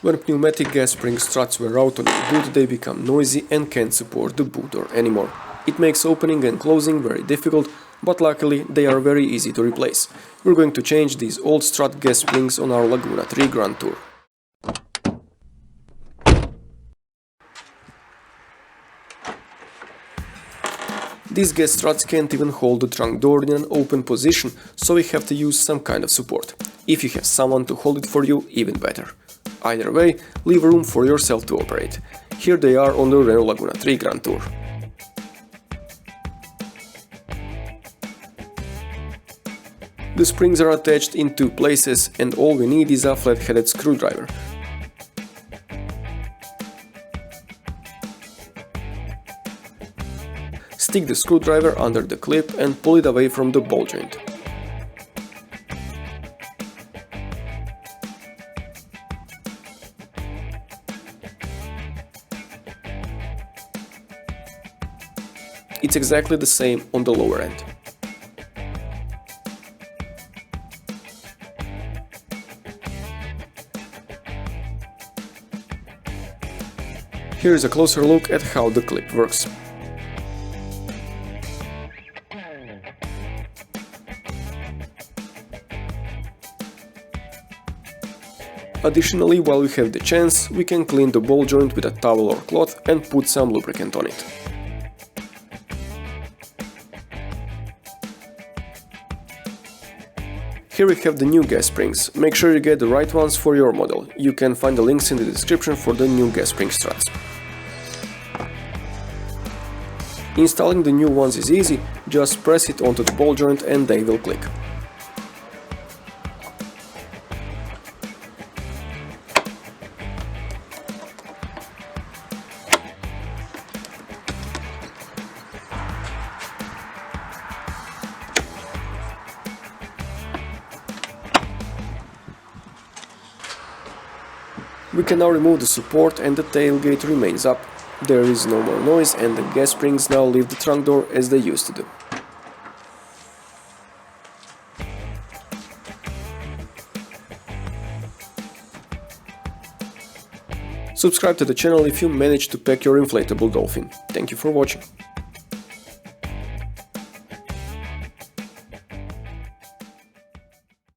When pneumatic gas spring struts wear out on the boot, they become noisy and can't support the boot door anymore. It makes opening and closing very difficult, but luckily they are very easy to replace. We're going to change these old strut gas springs on our Laguna 3 Grandtour. These gas struts can't even hold the trunk door in an open position, so we have to use some kind of support. If you have someone to hold it for you, even better. Either way, leave room for yourself to operate. Here they are on the Renault Laguna 3 Grandtour. The springs are attached in two places and all we need is a flat-headed screwdriver. Stick the screwdriver under the clip and pull it away from the ball joint. It's exactly the same on the lower end. Here is a closer look at how the clip works. Additionally, while we have the chance, we can clean the ball joint with a towel or cloth and put some lubricant on it. Here we have the new gas springs. Make sure you get the right ones for your model. You can find the links in the description for the new gas spring struts. Installing the new ones is easy, just press it onto the ball joint and they will click. We can now remove the support and the tailgate remains up. There is no more noise and the gas springs now leave the trunk door as they used to do. Subscribe to the channel if you managed to pack your inflatable dolphin. Thank you for watching.